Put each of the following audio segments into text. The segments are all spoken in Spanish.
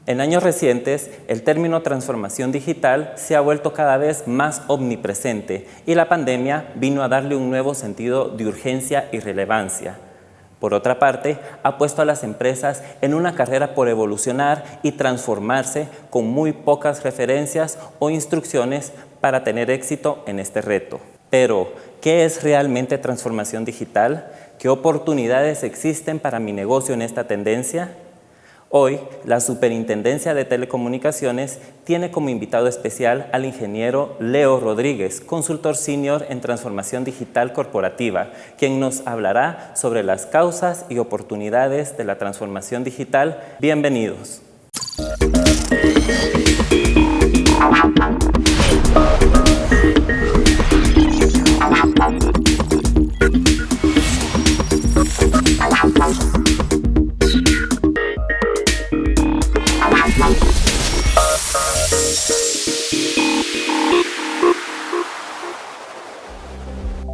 En años recientes, el término transformación digital se ha vuelto cada vez más omnipresente y la pandemia vino a darle un nuevo sentido de urgencia y relevancia. Por otra parte, ha puesto a las empresas en una carrera por evolucionar y transformarse con muy pocas referencias o instrucciones para tener éxito en este reto. Pero, ¿qué es realmente transformación digital? ¿Qué oportunidades existen para mi negocio en esta tendencia? Hoy, la Superintendencia de Telecomunicaciones tiene como invitado especial al ingeniero Leo Rodríguez, consultor senior en transformación digital corporativa, quien nos hablará sobre las causas y oportunidades de la transformación digital. Bienvenidos.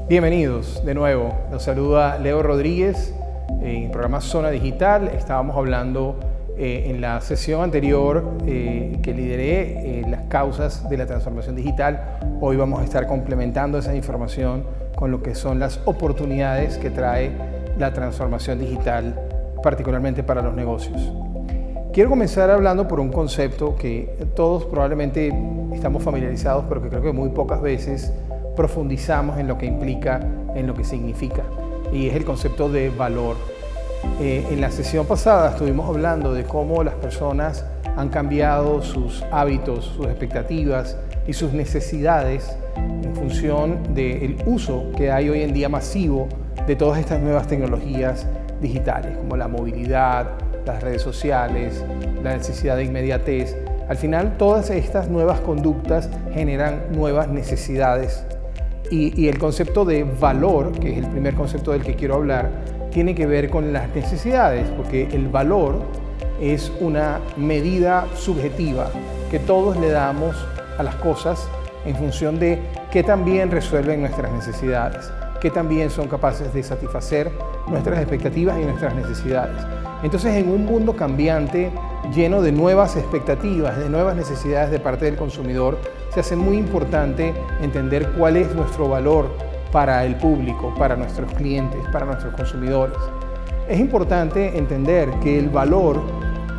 Bienvenidos de nuevo, nos saluda Leo Rodríguez en el programa Zona Digital. Estábamos hablando en la sesión anterior que lideré las causas de la transformación digital. Hoy vamos a estar complementando esa información con lo que son las oportunidades que trae la transformación digital, particularmente para los negocios. Quiero comenzar hablando por un concepto que todos probablemente estamos familiarizados, pero que creo que muy pocas veces profundizamos en lo que implica, en lo que significa, y es el concepto de valor. En la sesión pasada estuvimos hablando de cómo las personas han cambiado sus hábitos, sus expectativas y sus necesidades en función del uso que hay hoy en día masivo de todas estas nuevas tecnologías digitales, como la movilidad, las redes sociales, la necesidad de inmediatez. Al final, todas estas nuevas conductas generan nuevas necesidades. Y el concepto de valor, que es el primer concepto del que quiero hablar, tiene que ver con las necesidades, porque el valor es una medida subjetiva que todos le damos a las cosas en función de qué tan bien resuelven nuestras necesidades, qué tan bien son capaces de satisfacer nuestras expectativas y nuestras necesidades. Entonces, en un mundo cambiante, lleno de nuevas expectativas, de nuevas necesidades de parte del consumidor, se hace muy importante entender cuál es nuestro valor para el público, para nuestros clientes, para nuestros consumidores. Es importante entender que el valor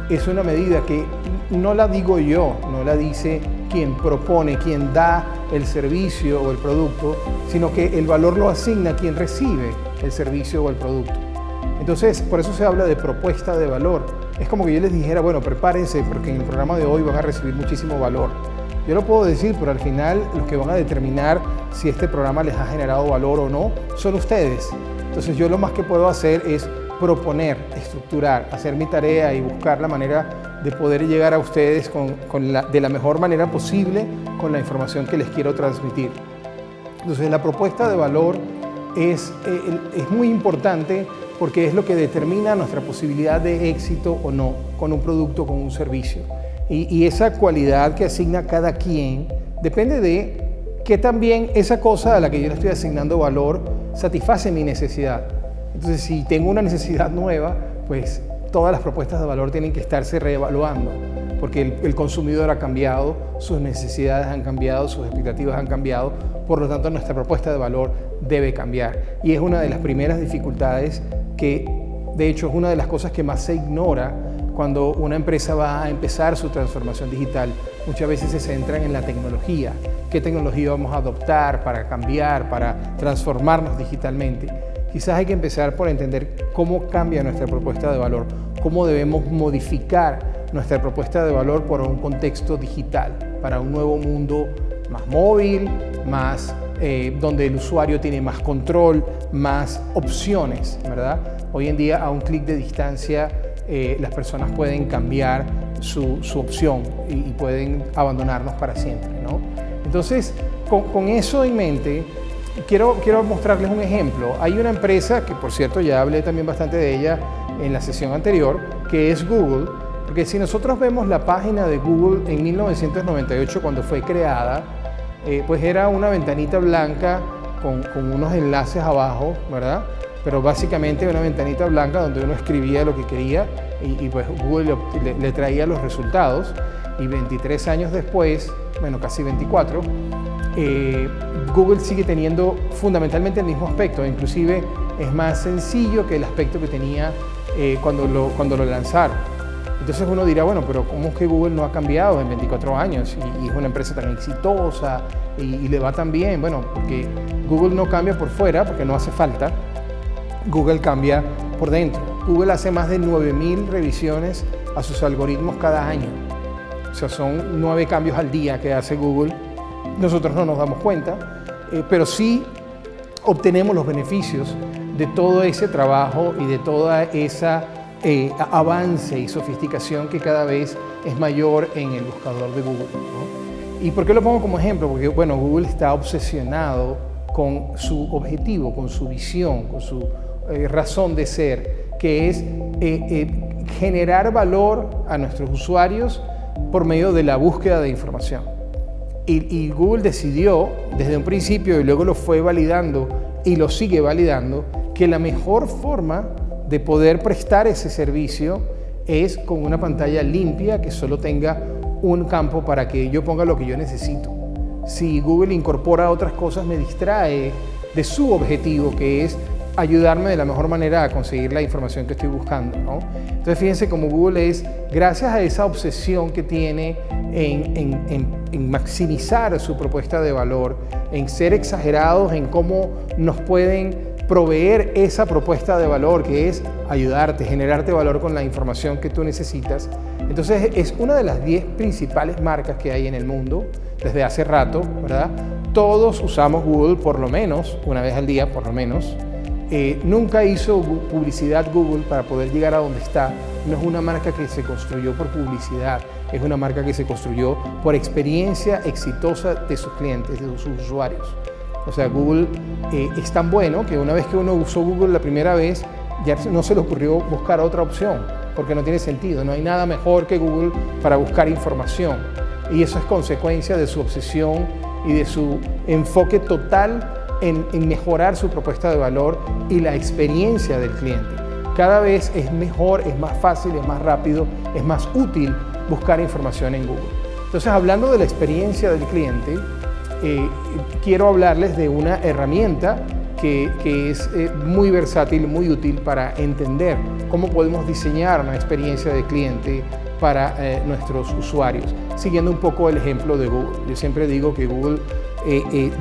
es una medida que no la digo yo, no la dice quien propone, quien da el servicio o el producto, sino que el valor lo asigna quien recibe el servicio o el producto. Entonces, por eso se habla de propuesta de valor. Es como que yo les dijera, bueno, prepárense porque en el programa de hoy van a recibir muchísimo valor. Yo lo puedo decir, pero al final los que van a determinar si este programa les ha generado valor o no son ustedes. Entonces yo lo más que puedo hacer es proponer, estructurar, hacer mi tarea y buscar la manera de poder llegar a ustedes de la mejor manera posible con la información que les quiero transmitir. Entonces la propuesta de valor es muy importante porque es lo que determina nuestra posibilidad de éxito o no con un producto, con un servicio. Y esa cualidad que asigna cada quien depende de que también esa cosa a la que yo le estoy asignando valor satisface mi necesidad. Entonces, si tengo una necesidad nueva, pues todas las propuestas de valor tienen que estarse reevaluando, porque el consumidor ha cambiado, sus necesidades han cambiado, sus expectativas han cambiado, por lo tanto nuestra propuesta de valor debe cambiar. Y es una de las primeras dificultades que, de hecho, es una de las cosas que más se ignora cuando una empresa va a empezar su transformación digital. Muchas veces se centran en la tecnología. ¿Qué tecnología vamos a adoptar para cambiar, para transformarnos digitalmente? Quizás hay que empezar por entender cómo cambia nuestra propuesta de valor, cómo debemos modificar nuestra propuesta de valor por un contexto digital, para un nuevo mundo más móvil, más donde el usuario tiene más control, más opciones, ¿verdad? Hoy en día, a un clic de distancia, las personas pueden cambiar su opción y pueden abandonarnos para siempre, ¿no? Entonces, con eso en mente, quiero mostrarles un ejemplo. Hay una empresa que, por cierto, ya hablé también bastante de ella en la sesión anterior, que es Google, porque si nosotros vemos la página de Google en 1998, cuando fue creada, pues era una ventanita blanca con unos enlaces abajo, ¿verdad? Pero básicamente una ventanita blanca donde uno escribía lo que quería y pues Google le traía los resultados, y 23 años después, bueno, casi 24, Google sigue teniendo fundamentalmente el mismo aspecto, inclusive es más sencillo que el aspecto que tenía cuando lo lanzaron. Entonces uno dirá, bueno, pero ¿cómo es que Google no ha cambiado en 24 años y es una empresa tan exitosa y le va tan bien? Bueno, porque Google no cambia por fuera, porque no hace falta. Google cambia por dentro. Google hace más de 9.000 revisiones a sus algoritmos cada año. O sea, son 9 cambios al día que hace Google. Nosotros no nos damos cuenta, pero sí obtenemos los beneficios de todo ese trabajo y de toda esa avance y sofisticación que cada vez es mayor en el buscador de Google, ¿no? ¿Y por qué lo pongo como ejemplo? Porque, bueno, Google está obsesionado con su objetivo, con su visión, con su razón de ser, que es generar valor a nuestros usuarios por medio de la búsqueda de información. Y Google decidió desde un principio, y luego lo fue validando y lo sigue validando, que la mejor forma de poder prestar ese servicio es con una pantalla limpia que solo tenga un campo para que yo ponga lo que yo necesito. Si Google incorpora otras cosas, me distrae de su objetivo, que es ayudarme de la mejor manera a conseguir la información que estoy buscando, ¿no? Entonces fíjense cómo Google es, gracias a esa obsesión que tiene en maximizar su propuesta de valor, en ser exagerados en cómo nos pueden proveer esa propuesta de valor, que es ayudarte, generarte valor con la información que tú necesitas. Entonces es una de las 10 principales marcas que hay en el mundo desde hace rato, ¿verdad? Todos usamos Google por lo menos una vez al día, por lo menos. Nunca hizo publicidad Google para poder llegar a donde está. No es una marca que se construyó por publicidad, es una marca que se construyó por experiencia exitosa de sus clientes, de sus usuarios. O sea, Google es tan bueno que una vez que uno usó Google la primera vez, ya no se le ocurrió buscar otra opción, porque no tiene sentido. No hay nada mejor que Google para buscar información. Y eso es consecuencia de su obsesión y de su enfoque total en mejorar su propuesta de valor y la experiencia del cliente. Cada vez es mejor, es más fácil, es más rápido, es más útil buscar información en Google. Entonces, hablando de la experiencia del cliente, quiero hablarles de una herramienta que es muy versátil, muy útil para entender cómo podemos diseñar una experiencia de cliente para nuestros usuarios, siguiendo un poco el ejemplo de Google. Yo siempre digo que Google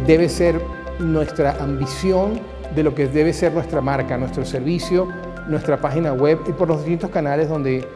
debe ser nuestra ambición de lo que debe ser nuestra marca, nuestro servicio, nuestra página web y por los distintos canales donde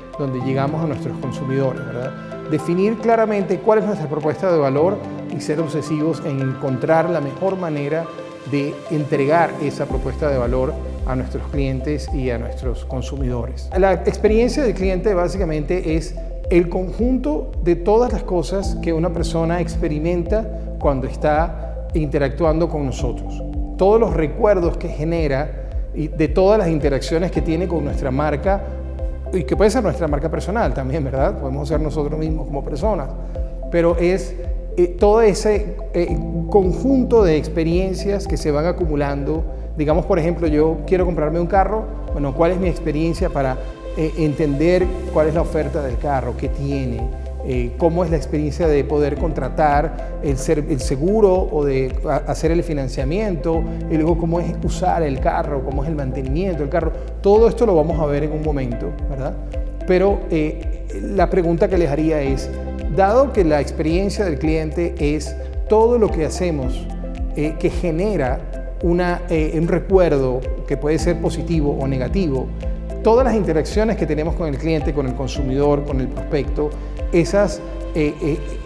llegamos a nuestros consumidores, ¿verdad? Definir claramente cuál es nuestra propuesta de valor y ser obsesivos en encontrar la mejor manera de entregar esa propuesta de valor a nuestros clientes y a nuestros consumidores. La experiencia del cliente básicamente es el conjunto de todas las cosas que una persona experimenta cuando está interactuando con nosotros. Todos los recuerdos que genera y de todas las interacciones que tiene con nuestra marca, y que puede ser nuestra marca personal también, ¿verdad? Podemos ser nosotros mismos como personas, pero es todo ese conjunto de experiencias que se van acumulando. Digamos, por ejemplo, yo quiero comprarme un carro. Bueno, ¿cuál es mi experiencia para entender cuál es la oferta del carro, qué tiene? Cómo es la experiencia de poder contratar el seguro o de hacer el financiamiento, y luego cómo es usar el carro, cómo es el mantenimiento del carro. Todo esto lo vamos a ver en un momento, ¿verdad? Pero la pregunta que les haría es, dado que la experiencia del cliente es todo lo que hacemos que genera un recuerdo que puede ser positivo o negativo, todas las interacciones que tenemos con el cliente, con el consumidor, con el prospecto, esos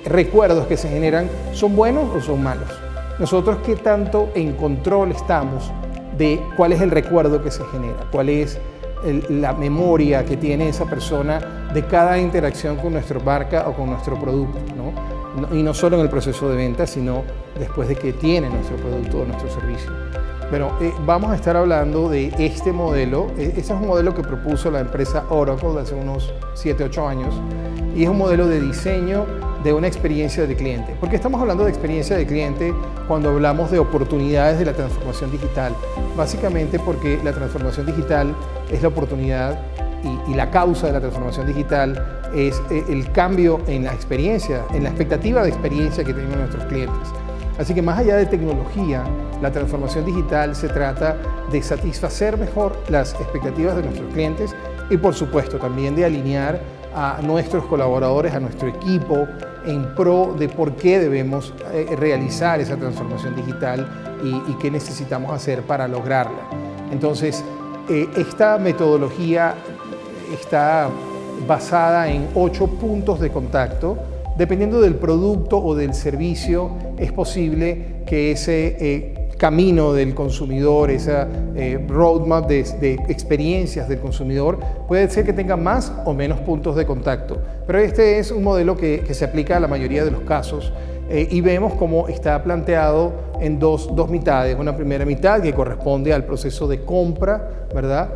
recuerdos que se generan, ¿son buenos o son malos? Nosotros, ¿qué tanto en control estamos de cuál es el recuerdo que se genera? ¿Cuál es la memoria que tiene esa persona de cada interacción con nuestra marca o con nuestro producto, ¿no? Y no solo en el proceso de venta, sino después de que tiene nuestro producto o nuestro servicio. Bueno, vamos a estar hablando de este modelo. Este es un modelo que propuso la empresa Oracle hace unos 7-8 años, y es un modelo de diseño de una experiencia de cliente. ¿Por qué estamos hablando de experiencia de cliente cuando hablamos de oportunidades de la transformación digital? Básicamente porque la transformación digital es la oportunidad y la causa de la transformación digital es el cambio en la experiencia, en la expectativa de experiencia que tienen nuestros clientes. Así que más allá de tecnología, la transformación digital se trata de satisfacer mejor las expectativas de nuestros clientes y, por supuesto, también de alinear a nuestros colaboradores, a nuestro equipo, en pro de por qué debemos realizar esa transformación digital y qué necesitamos hacer para lograrla. Entonces, esta metodología está basada en 8 puntos de contacto. Dependiendo del producto o del servicio, es posible que ese camino del consumidor, esa roadmap de experiencias del consumidor, puede ser que tenga más o menos puntos de contacto. Pero este es un modelo que se aplica a la mayoría de los casos y vemos cómo está planteado en dos mitades. Una primera mitad que corresponde al proceso de compra, ¿verdad?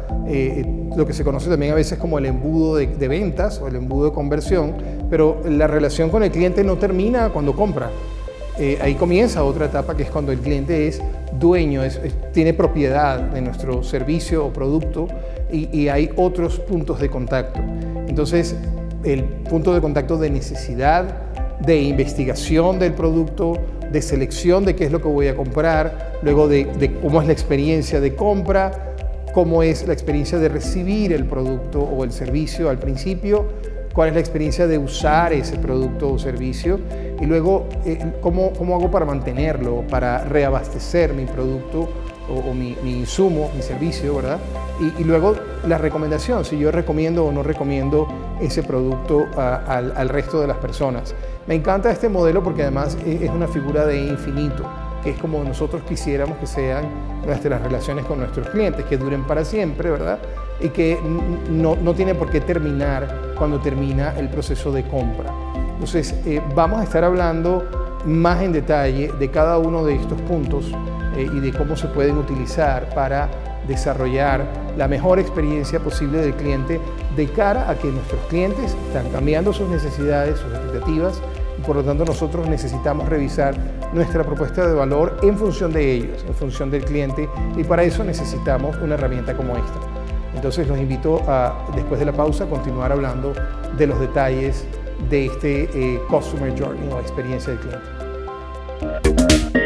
Lo que se conoce también a veces como el embudo de ventas o el embudo de conversión, pero la relación con el cliente no termina cuando compra. Ahí comienza otra etapa que es cuando el cliente es dueño, tiene propiedad de nuestro servicio o producto y hay otros puntos de contacto. Entonces, el punto de contacto de necesidad, de investigación del producto, de selección de qué es lo que voy a comprar, luego de cómo es la experiencia de compra, cómo es la experiencia de recibir el producto o el servicio al principio, cuál es la experiencia de usar ese producto o servicio y luego cómo hago para mantenerlo, para reabastecer mi producto o mi insumo, mi servicio, ¿verdad? Y luego la recomendación, si yo recomiendo o no recomiendo ese producto al resto de las personas. Me encanta este modelo porque además es una figura de infinito, que es como nosotros quisiéramos que sean nuestras relaciones con nuestros clientes, que duren para siempre, ¿verdad? Y que no tiene por qué terminar cuando termina el proceso de compra. Entonces, vamos a estar hablando más en detalle de cada uno de estos puntos y de cómo se pueden utilizar para desarrollar la mejor experiencia posible del cliente de cara a que nuestros clientes están cambiando sus necesidades, sus expectativas y por lo tanto nosotros necesitamos revisar nuestra propuesta de valor en función de ellos, en función del cliente y para eso necesitamos una herramienta como esta. Entonces los invito a, después de la pausa, continuar hablando de los detalles de este Customer Journey o experiencia del cliente.